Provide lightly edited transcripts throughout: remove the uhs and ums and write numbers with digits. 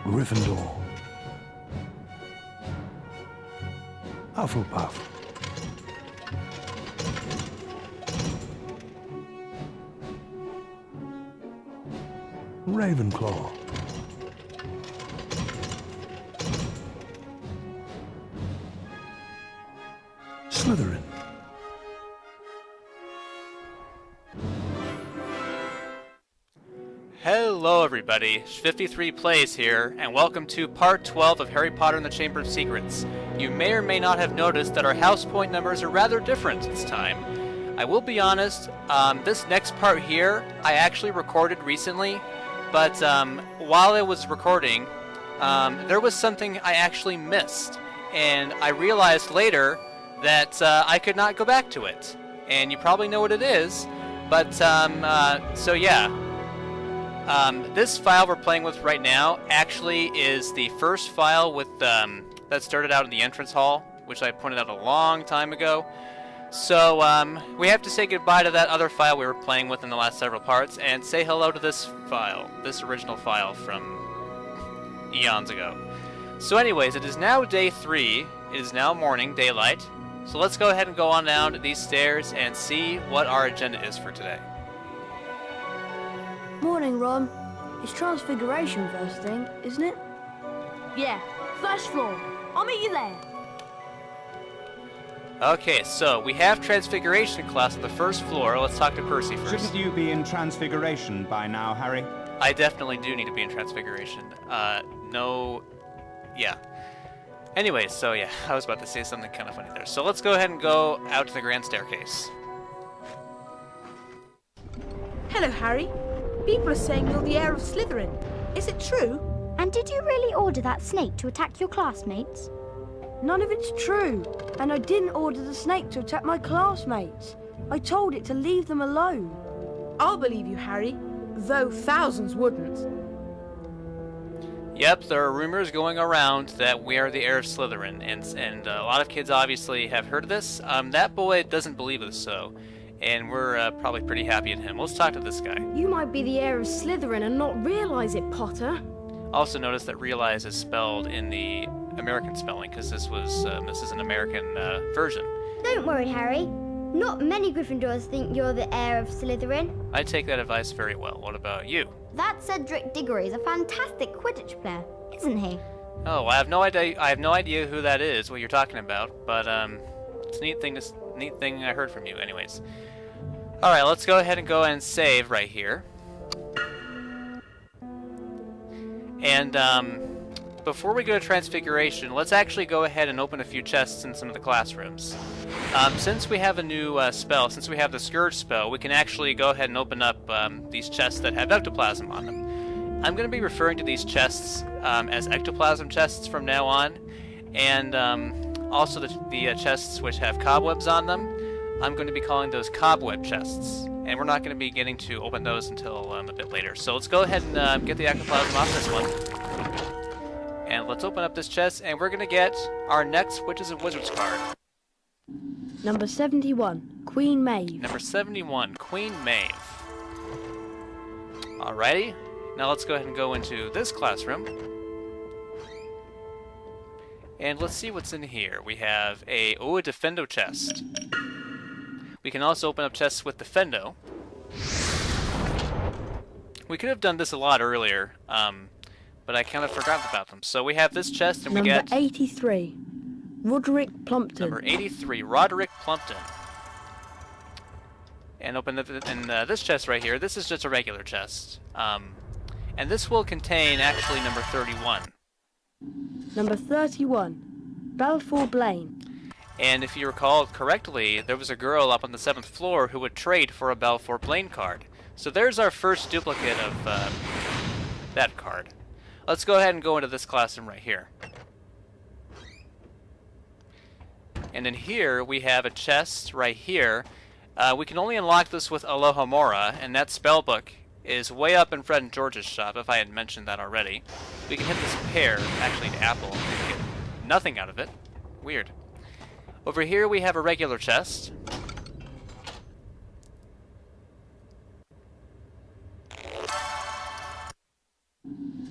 Gryffindor. Hufflepuff. Ravenclaw. Slytherin. Hello everybody, 53 Plays here, and welcome to part 12 of Harry Potter and the Chamber of Secrets. You may or may not have noticed that our house point numbers are rather different this time. I will be honest, this next part here, I actually recorded recently, but while I was recording, there was something I actually missed, and I realized later that I could not go back to it. And you probably know what it is, but so yeah. This file we're playing with right now actually is the first file with that started out in the entrance hall, which I pointed out a long time ago. So we have to say goodbye to that other file we were playing with in the last several parts and say hello to this file, this original file from eons ago. So anyways, it is now day 3. It is now morning, daylight. So let's go ahead and go on down these stairs and see what our agenda is for today. Morning, Ron. It's Transfiguration first thing, isn't it? Yeah, first floor. I'll meet you there. Okay, so we have Transfiguration class on the first floor. Let's talk to Percy first. Shouldn't you be in Transfiguration by now, Harry? I definitely do need to be in Transfiguration. No... Yeah. Anyways, so yeah, I was about to say something kind of funny there. So let's go ahead and go out to the grand staircase. Hello, Harry. People are saying you're the heir of Slytherin. Is it true? And did you really order that snake to attack your classmates? None of it's true. And I didn't order the snake to attack my classmates. I told it to leave them alone. I'll believe you, Harry, though thousands wouldn't. Yep, there are rumors going around that we are the heir of Slytherin, and a lot of kids obviously have heard of this. That boy doesn't believe us, so, and we're probably pretty happy at him. Let's talk to this guy. You might be the heir of Slytherin and not realize it, Potter. Also notice that realize is spelled in the American spelling, because this is an American version. Don't worry, Harry. Not many Gryffindors think you're the heir of Slytherin. I take that advice very well. What about you? That Cedric Diggory is a fantastic Quidditch player, isn't he? Oh, I have no idea who that is, what you're talking about, but it's a neat thing I heard from you anyways. Alright, let's go ahead and save right here. And before we go to Transfiguration, let's actually go ahead and open a few chests in some of the classrooms. Since we have a new spell, since we have the Scourge spell, we can actually go ahead and open up these chests that have ectoplasm on them. I'm going to be referring to these chests as ectoplasm chests from now on, and also the chests which have cobwebs on them, I'm going to be calling those cobweb chests, and we're not going to be getting to open those until a bit later. So let's go ahead and get the ectoplasm off this one, and let's open up this chest, and we're going to get our next Witches and Wizards card. Number 71, Queen Maeve. Number 71, Queen Maeve. Alrighty, now let's go ahead and go into this classroom. And let's see what's in here. We have a Defendo chest. We can also open up chests with Defendo. We could have done this a lot earlier, but I kind of forgot about them. So we have this chest, and we get... Number 83, Roderick Plumpton. Number 83, Roderick Plumpton. And open this chest right here. This is just a regular chest. And this will contain, actually, number 31. Number 31, Balfour Blaine. And if you recall correctly, there was a girl up on the 7th floor who would trade for a Balfour Blaine card. So there's our first duplicate of that card. Let's go ahead and go into this classroom right here. And in here, we have a chest right here. We can only unlock this with Alohomora, and that spellbook is way up in Fred and George's shop, if I had mentioned that already. We can hit this pear, actually an apple, and get nothing out of it. Weird. Over here we have a regular chest.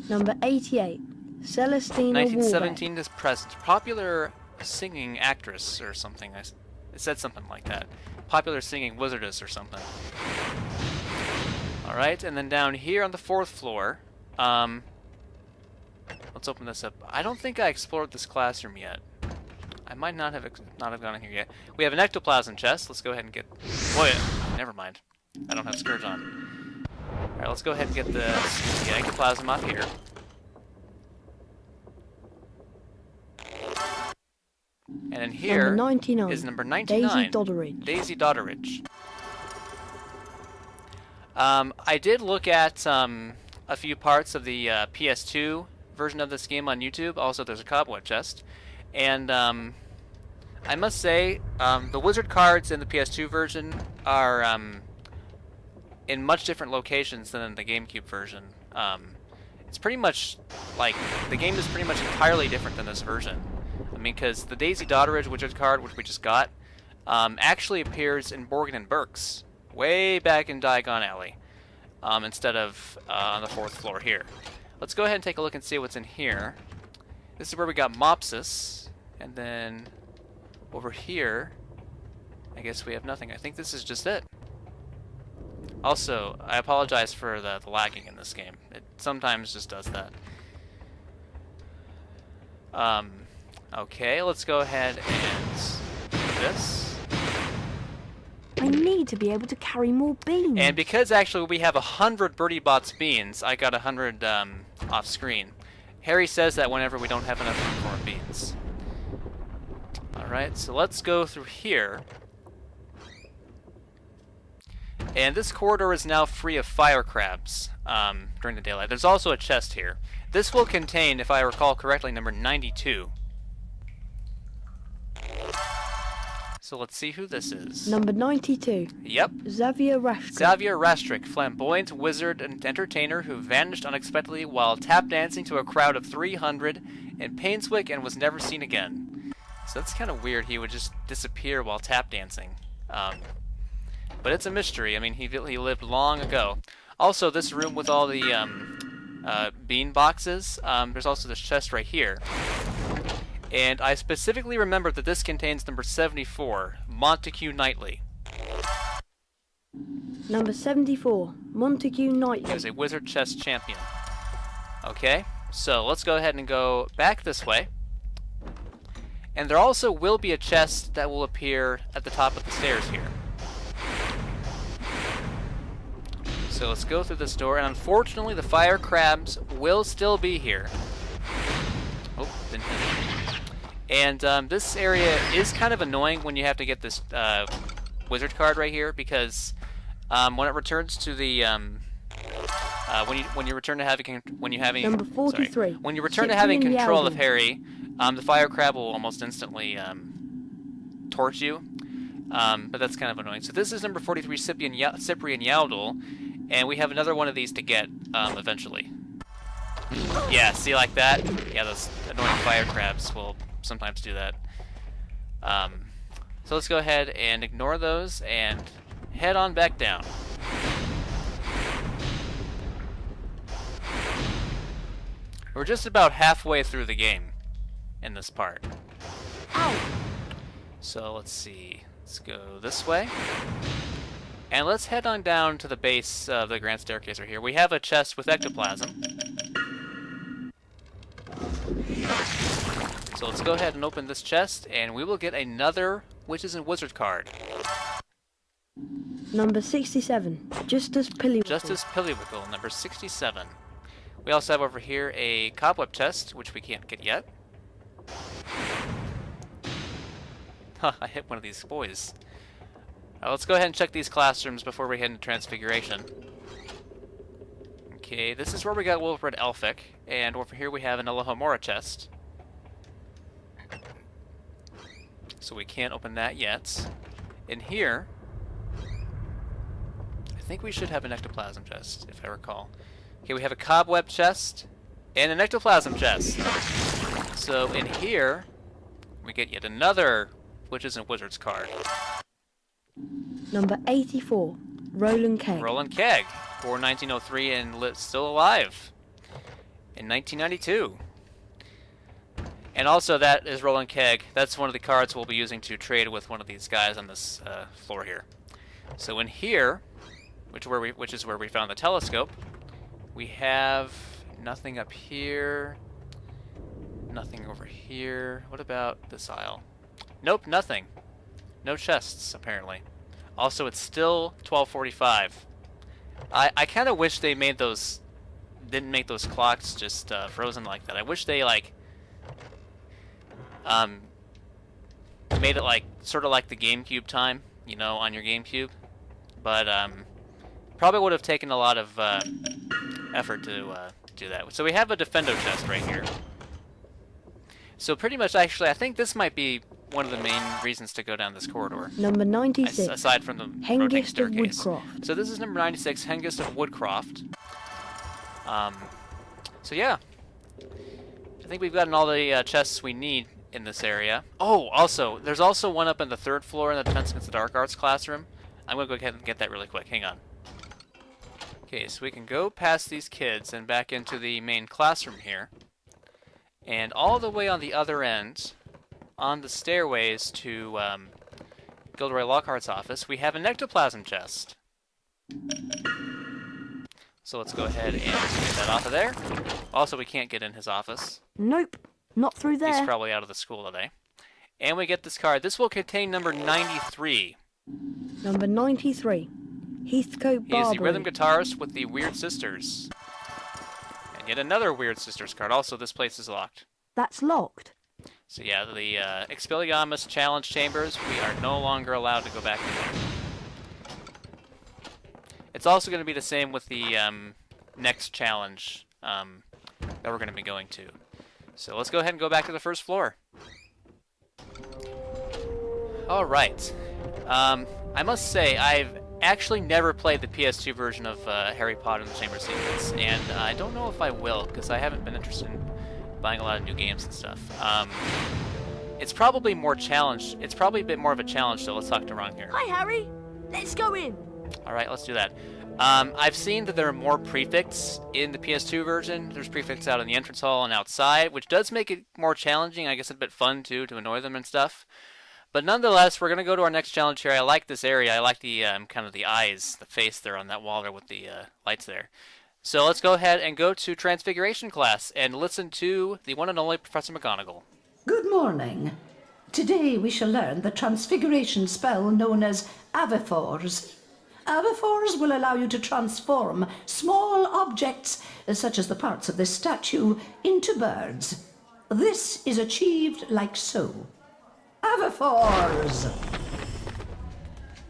Number 88, Celestina 1917 to present. Popular singing actress or something. It said something like that. Popular singing wizardess or something. Alright, and then down here on the 4th floor, let's open this up. I don't think I explored this classroom yet. I might not have gone in here yet. We have an ectoplasm chest. Let's go ahead and get... Oh yeah, never mind. I don't have Scourge on. Alright, let's go ahead and get the ectoplasm up here. And in here number 99. is number 99. Daisy Dodderidge. Daisy Dodderidge. I did look at a few parts of the PS2 version of this game on YouTube. Also, there's a cobweb chest. And I must say, the wizard cards in the PS2 version are in much different locations than in the GameCube version. It's pretty much, like, the game is pretty much entirely different than this version. I mean, because the Daisy Dodderidge wizard card, which we just got, actually appears in Borgin and Burke's, way back in Diagon Alley, instead of on the 4th floor here. Let's go ahead and take a look and see what's in here. This is where we got Mopsus, and then over here, I guess we have nothing. I think this is just it. Also, I apologize for the lagging in this game. It sometimes just does that. Okay, let's go ahead and do this. I need to be able to carry more beans. And because actually we have 100 Birdie Bots beans, I got 100 off screen. Harry says that whenever we don't have enough room for our beans. Alright, so let's go through here. And this corridor is now free of fire crabs during the daylight. There's also a chest here. This will contain, if I recall correctly, number 92. So let's see who this is. Number 92. Yep. Xavier Rastrick. Xavier Rastrick, flamboyant wizard and entertainer who vanished unexpectedly while tap dancing to a crowd of 300 in Painswick and was never seen again. So that's kind of weird. He would just disappear while tap dancing. But it's a mystery. I mean, he lived long ago. Also, this room with all the bean boxes, there's also this chest right here. And I specifically remember that this contains number 74, Montague Knightley. Number 74, Montague Knightley. He was a wizard chess champion. Okay, so let's go ahead and go back this way. And there also will be a chest that will appear at the top of the stairs here. So let's go through this door, and unfortunately the fire crabs will still be here. Oh, didn't hit it. And this area is kind of annoying when you have to get this wizard card right here, because when it returns to the when you return to having number 43. Sorry, when you return to having control of Harry, the fire crab will almost instantly torch you. But that's kind of annoying. So this is number 43, Cyprian Yaudel, and we have another one of these to get eventually. Yeah, see, like that? Yeah, those annoying fire crabs will sometimes do that. So let's go ahead and ignore those and head on back down. We're just about halfway through the game in this part. Ow. So let's see. Let's go this way. And let's head on down to the base of the grand staircase right here. We have a chest with ectoplasm. So let's go ahead and open this chest, and we will get another Witches and Wizard card. Number 67, Justus Pillywinkle. Justus Pillywinkle, number 67. We also have over here a cobweb chest, which we can't get yet. Huh, I hit one of these boys. Let's go ahead and check these classrooms before we head into Transfiguration. Okay, this is where we got Wilfred Elphick, and over here we have an Elohomora chest. So we can't open that yet. In here, I think we should have an ectoplasm chest, if I recall. Okay, we have a cobweb chest and an ectoplasm chest. So in here, we get yet another Witches and Wizards card. Number 84, Roland Kegg. Roland Kegg, born 1903 and still alive in 1992. And also, that is Rolling Keg. That's one of the cards we'll be using to trade with one of these guys on this floor here. So in here, which is where we found the telescope, we have nothing up here, nothing over here. What about this aisle? Nope, nothing. No chests, apparently. Also, it's still 12:45. I kind of wish they made those, didn't make those clocks just frozen like that. I wish they like made it like sort of like the GameCube time, you know, on your GameCube. But probably would have taken a lot of effort to do that. So we have a Defendo chest right here. So pretty much, actually, I think this might be one of the main reasons to go down this corridor. Number 96. Aside from the rotating Hengist of staircase. Woodcroft. So this is number 96, Hengist of Woodcroft. So yeah. I think we've gotten all the chests we need in this area. Oh, also, there's also one up in the 3rd floor in the Defense Against the Dark Arts classroom. I'm going to go ahead and get that really quick. Hang on. Okay, so we can go past these kids and back into the main classroom here. And all the way on the other end, on the stairways to Gilderoy Lockhart's office, we have an ectoplasm chest. So let's go ahead and get that off of there. Also, we can't get in his office. Nope, not through there. He's probably out of the school today. And we get this card. This will contain number 93. Number 93. Heathcote He is the Barbary. rhythm guitarist with the Weird Sisters. And yet another Weird Sisters card. Also, this place is locked. That's locked. So yeah, the Expelliarmus Challenge Chambers, we are no longer allowed to go back in there. It's also going to be the same with the next challenge that we're going to be going to. So let's go ahead and go back to the 1st floor. Alright. I must say, I've actually never played the PS2 version of Harry Potter and the Chamber of Secrets, and I don't know if I will, because I haven't been interested in buying a lot of new games and stuff. It's probably more challenged. It's probably a bit more of a challenge, so let's talk to Ron here. Hi, Harry. Let's go in. Alright, let's do that. I've seen that there are more prefects in the PS2 version. There's prefects out in the entrance hall and outside, which does make it more challenging. I guess a bit fun, too, to annoy them and stuff. But nonetheless, we're going to go to our next challenge here. I like this area. I like the kind of the eyes, the face there on that wall there with the lights there. So let's go ahead and go to Transfiguration class and listen to the one and only Professor Mcgonagall. Good morning. Today we shall learn the transfiguration spell known as Avifaurs. Avifaurs will allow you to transform small objects, such as the parts of this statue, into birds. This is achieved like so. Avifaurs!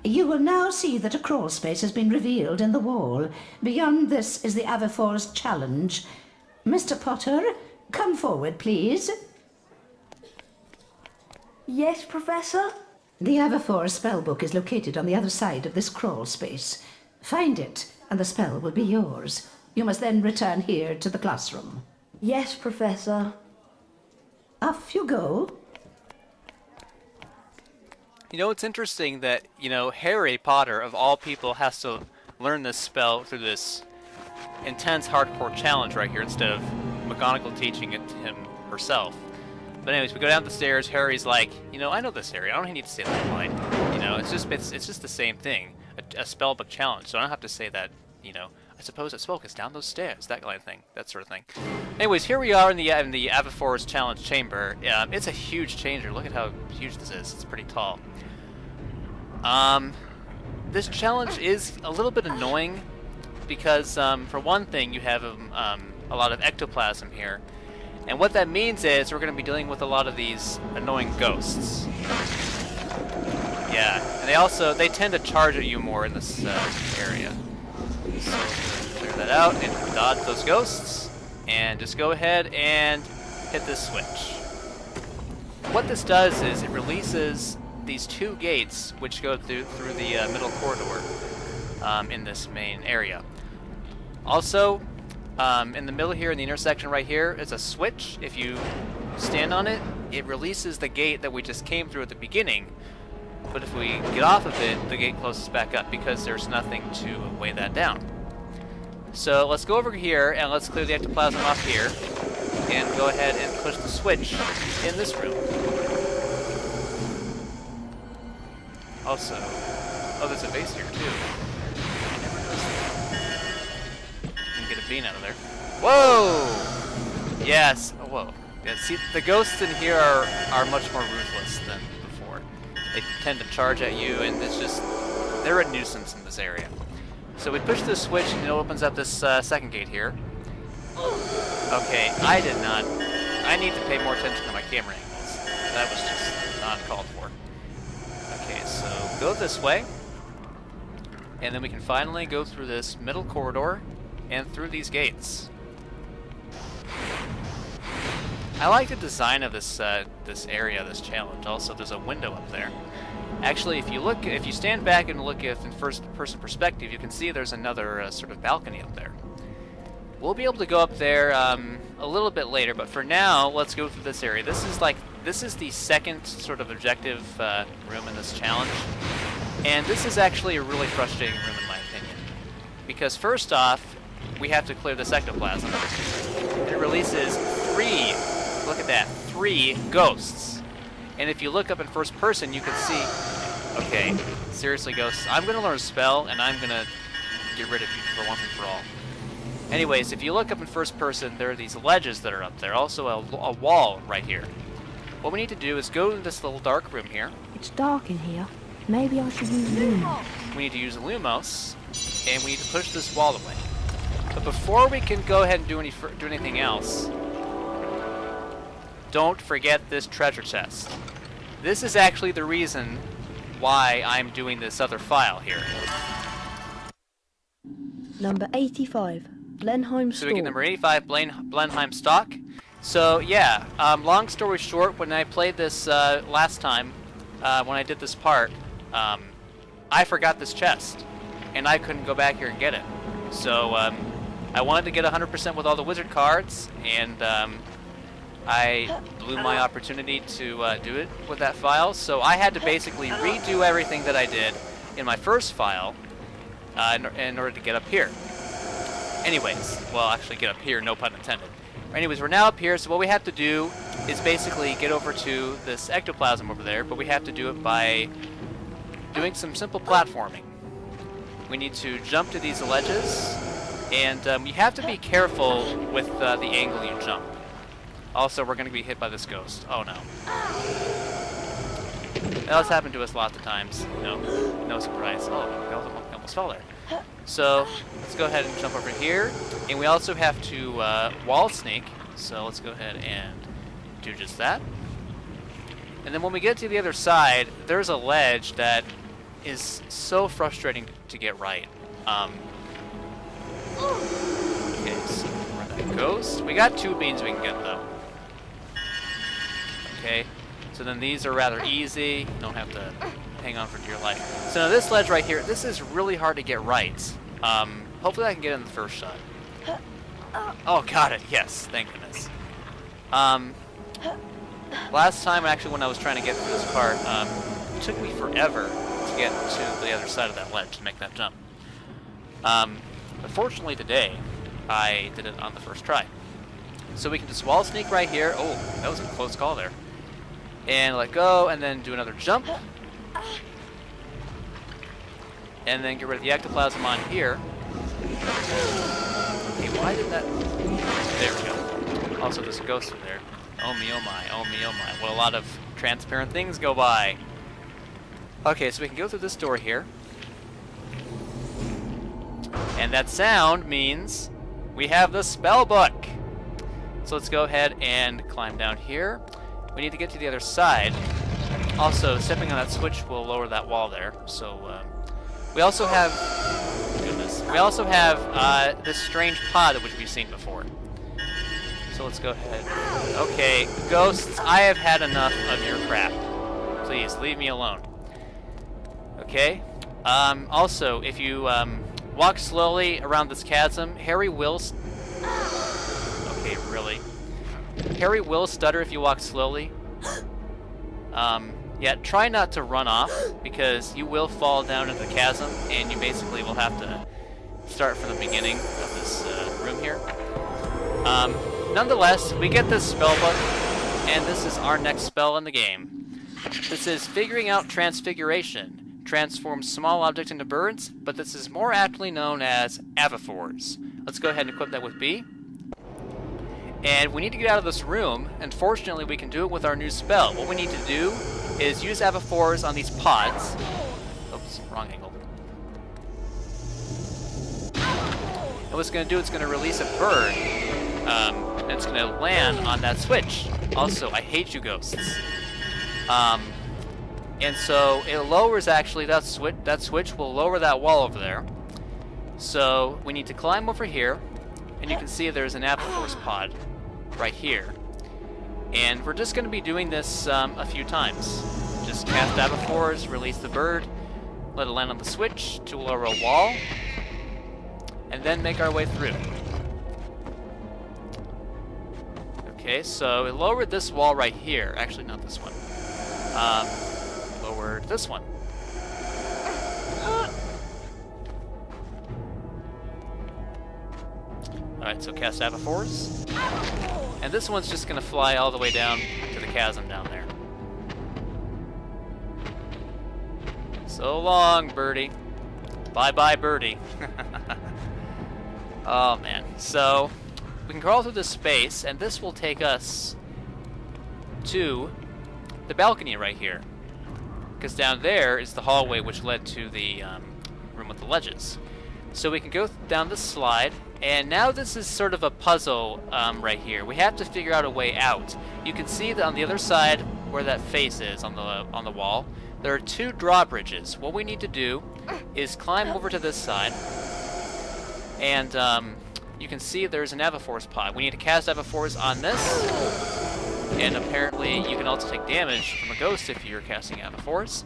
You will now see that a crawl space has been revealed in the wall. Beyond this is the Avifaurs challenge. Mr. Potter, come forward, please. Yes, Professor? The Avifaurs spellbook is located on the other side of this crawl space. Find it, and the spell will be yours. You must then return here to the classroom. Yes, Professor. Off you go. You know, it's interesting that, you know, Harry Potter, of all people, has to learn this spell through this intense, hardcore challenge right here instead of McGonagall teaching it to him herself. But anyways, we go down the stairs. Harry's like, you know, I know this area. I don't need to say that line. You know, it's just the same thing, a spellbook challenge. So I don't have to say that. You know, I suppose that spell gets down those stairs, that kind of thing, that sort of thing. Anyways, here we are in the Avifaurs Challenge Chamber. It's a huge changer. Look at how huge this is. It's pretty tall. This challenge is a little bit annoying because, for one thing, you have a lot of ectoplasm here. And what that means is we're going to be dealing with a lot of these annoying ghosts. Yeah, and they tend to charge at you more in this area. So clear that out and dodge those ghosts, and just go ahead and hit this switch. What this does is it releases these 2 gates which go through the middle corridor in this main area. Also, in the middle here, in the intersection right here, is a switch. If you stand on it, it releases the gate that we just came through at the beginning. But if we get off of it, the gate closes back up because there's nothing to weigh that down. So let's go over here and let's clear the ectoplasm off here. and go ahead and push the switch in this room. Also, oh, there's a vase here too. I never noticed that. Can get a bean out of there. Whoa! Yes. Oh, whoa. Yeah, see, the ghosts in here are much more ruthless than before. They tend to charge at you, and it's just, they're a nuisance in this area. So we push this switch, and it opens up this second gate here. Okay, I need to pay more attention to my camera angles. That was just not called for. Okay, so go this way, and then we can finally go through this middle corridor and through these gates. I like the design of this this area, this challenge. Also, there's a window up there. Actually, if you stand back and look in first-person perspective, you can see there's another sort of balcony up there. We'll be able to go up there a little bit later, but for now, let's go through this area. This is the second sort of objective room in this challenge, and this is actually a really frustrating room in my opinion, because first off, we have to clear this ectoplasm. It releases 3 ghosts. And if you look up in first person, you can see, okay, seriously ghosts, I'm going to learn a spell, and I'm going to get rid of you for once and for all. Anyways, if you look up in first person, there are these ledges that are up there, also a wall right here. What we need to do is go to this little dark room here. It's dark in here. Maybe I should use Lumos. We need to use Lumos, and we need to push this wall away. But before we can go ahead and do anything else, don't forget this treasure chest. This is actually the reason why I'm doing this other file here. Number 85, Blenheim So Store. we get number 85, Blenheim Stock. So yeah, long story short, when I played this last time, when I did this part, I forgot this chest, and I couldn't go back here and get it. So I wanted to get 100% with all the wizard cards, and I blew my opportunity to do it with that file, so I had to basically redo everything that I did in my first file in order to get up here. Anyways, well, actually get up here, no pun intended. Anyways, we're now up here, so what we have to do is basically get over to this ectoplasm over there, but we have to do it by doing some simple platforming. We need to jump to these ledges, and you have to be careful with the angle you jump. Also, we're going to be hit by this ghost. Oh no. That's happened to us lots of times. No surprise. Oh, I almost fell there. So, let's go ahead and jump over here. And we also have to wall sneak. So let's go ahead and do just that. And then when we get to the other side, there's a ledge that is so frustrating to get right. Okay, so where that goes. We got 2 beans we can get though. Okay, so then these are rather easy. You don't have to hang on for dear life. So now this ledge right here, this is really hard to get right. Hopefully I can get it in the first shot. Oh, got it. Yes, thank goodness. Last time, actually, when I was trying to get through this part, it took me forever to get to the other side of that ledge to make that jump. But fortunately today, I did it on the first try. So we can just wall sneak right here. Oh, that was a close call there. And let go, and then do another jump. And then get rid of the ectoplasm on here. Okay, why did that... There we go. Also, there's a ghost in there. Oh me, oh my, oh me, oh my. What a lot of transparent things go by. Okay, so we can go through this door here. And that sound means we have the spell book. So let's go ahead and climb down here. We need to get to the other side. Also, stepping on that switch will lower that wall there. So, we also have... Goodness. We also have this strange pod which we've seen before. So let's go ahead. Okay, ghosts, I have had enough of your crap. Please, leave me alone. Okay. Also, if you walk slowly around this chasm, Harry will... Okay, really? Harry will stutter if you walk slowly. Yeah, try not to run off, because you will fall down into the chasm, and you basically will have to start from the beginning of this room here. Nonetheless, we get this spell book, and this is our next spell in the game. This is Figuring Out Transfiguration. Transforms small objects into birds, but this is more aptly known as Avifauna. Let's go ahead and equip that with B. And we need to get out of this room, and fortunately we can do it with our new spell. What we need to do is use Avifauna on these pods. Oops, wrong angle. And what it's going to do, it's going to release a bird, and it's going to land on that switch. Also, I hate you ghosts. And so it lowers, actually, that switch will lower that wall over there. So we need to climb over here, and you can see there's an Avifauna pod right here. And we're just going to be doing this a few times. Just cast Avifauna, release the bird, let it land on the switch to lower a wall, and then make our way through. Okay, so it lowered this wall right here. Actually, not this one. Lowered this one. Alright, so cast Avifauna. And this one's just going to fly all the way down to the chasm down there. So long, birdie. Bye-bye, birdie. Oh, man. So, we can crawl through this space, and this will take us to the balcony right here. Because down there is the hallway which led to the room with the ledges. So we can go down this slide, and now this is sort of a puzzle right here. We have to figure out a way out. You can see that on the other side, where that face is on the wall, there are two drawbridges. What we need to do is climb over to this side, and you can see there's an Avifauna pod. We need to cast Avifauna on this. And apparently you can also take damage from a ghost if you're casting Avifauna.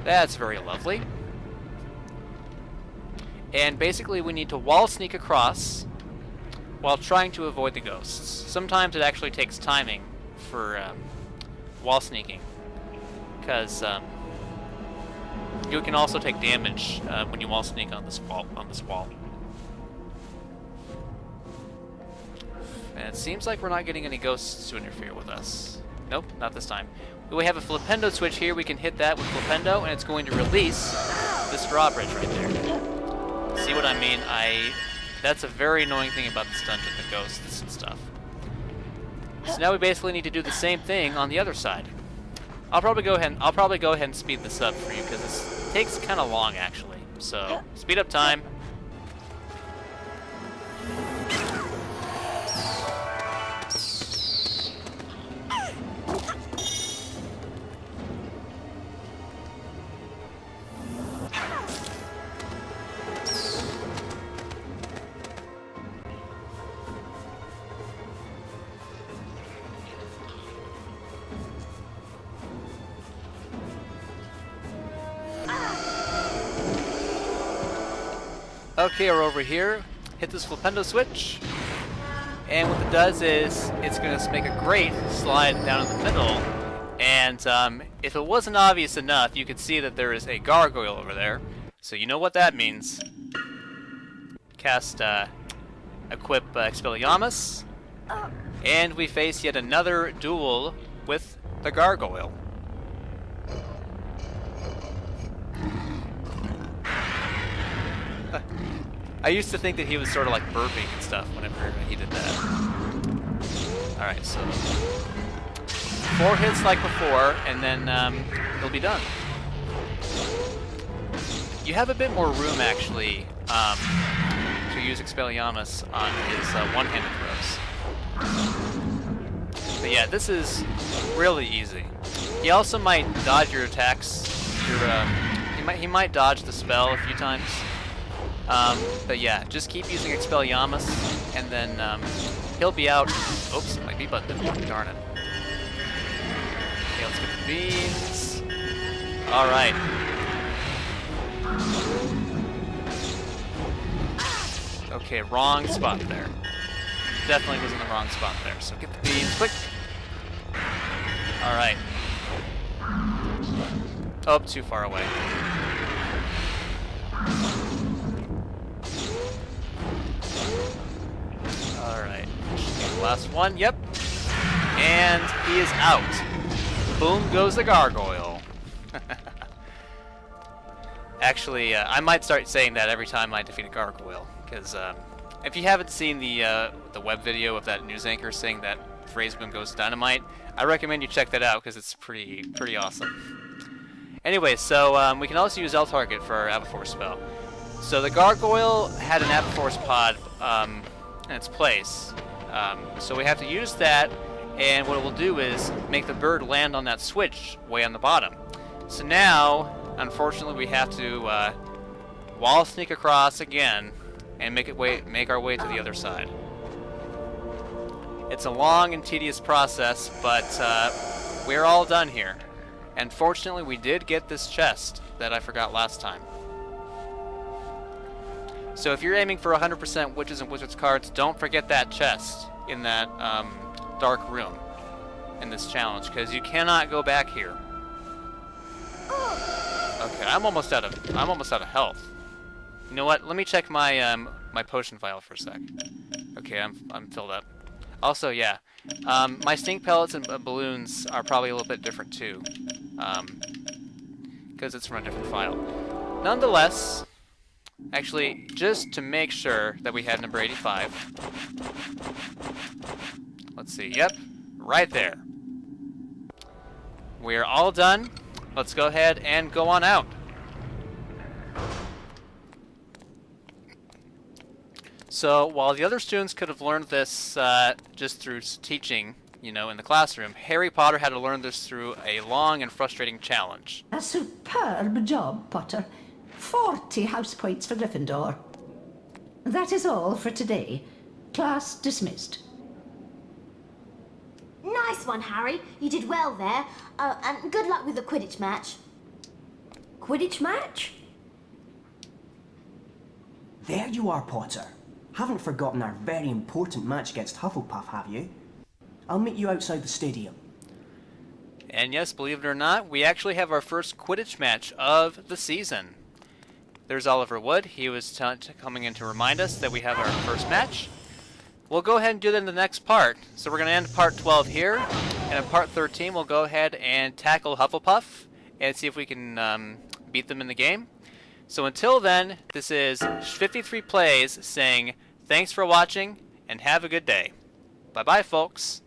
That's very lovely. And basically we need to wall sneak across while trying to avoid the ghosts. Sometimes it actually takes timing for wall sneaking, because you can also take damage when you wall sneak on this wall. And it seems like we're not getting any ghosts to interfere with us. Nope, not this time. We have a flipendo switch here. We can hit that with flipendo, and it's going to release this drawbridge right there. See what I mean? That's a very annoying thing about this dungeon, the ghosts and stuff. So now we basically need to do the same thing on the other side. I'll probably go ahead and speed this up for you, because this takes kind of long actually. So speed up time. Okay, we're over here. Hit this flipendo switch. And what it does is, it's going to make a great slide down in the middle. And if it wasn't obvious enough, you could see that there is a gargoyle over there. So you know what that means. Cast, equip Expelliarmus. And we face yet another duel with the gargoyle. I used to think that he was sort of like burping and stuff whenever he did that. Alright, so 4 hits like before, and then he'll be done. You have a bit more room, actually, to use Expelliarmus on his one-handed throws. But yeah, this is really easy. He also might dodge your attacks. He might dodge the spell a few times. But yeah, just keep using Expelliarmus, and then he'll be out. Oops, my B button didn't work, darn it. Okay, let's get the beans. Alright. Okay, wrong spot there. Definitely was in the wrong spot there, so get the beans quick. Alright. Oh, too far away. Alright. Last one, yep. And he is out. Boom goes the gargoyle. Actually, I might start saying that every time I defeat a gargoyle, because if you haven't seen the web video of that news anchor saying that phrase "boom goes dynamite," I recommend you check that out because it's pretty awesome. Anyway, so we can also use L target for our Avifauna spell. So the gargoyle had an Avifauna pod in its place, so we have to use that. And what it will do is make the bird land on that switch way on the bottom. So now, unfortunately, we have to wall sneak across again and make our way to the other side. It's a long and tedious process, but we're all done here. And fortunately, we did get this chest that I forgot last time. So if you're aiming for 100% Witches and Wizards cards, don't forget that chest in that dark room in this challenge, because you cannot go back here. Okay, I'm almost out of health. You know what? Let me check my my potion vial for a sec. Okay, I'm filled up. Also, yeah, my stink pellets and balloons are probably a little bit different too, because it's from a different file. Nonetheless, actually, just to make sure that we had number 85. Let's see. Yep, right there. We're all done. Let's go ahead and go on out. So while the other students could have learned this just through teaching, you know, in the classroom, Harry Potter had to learn this through a long and frustrating challenge. A superb job, Potter. 40 house points for Gryffindor. That is all for today. Class dismissed. Nice one, Harry. You did well there. And good luck with the Quidditch match. Quidditch match? There you are, Potter. Haven't forgotten our very important match against Hufflepuff, have you? I'll meet you outside the stadium. And yes, believe it or not, we actually have our first Quidditch match of the season. There's Oliver Wood. He was coming in to remind us that we have our first match. We'll go ahead and do that in the next part. So we're going to end part 12 here. And in part 13, we'll go ahead and tackle Hufflepuff and see if we can beat them in the game. So until then, this is 53 Plays saying thanks for watching and have a good day. Bye-bye, folks.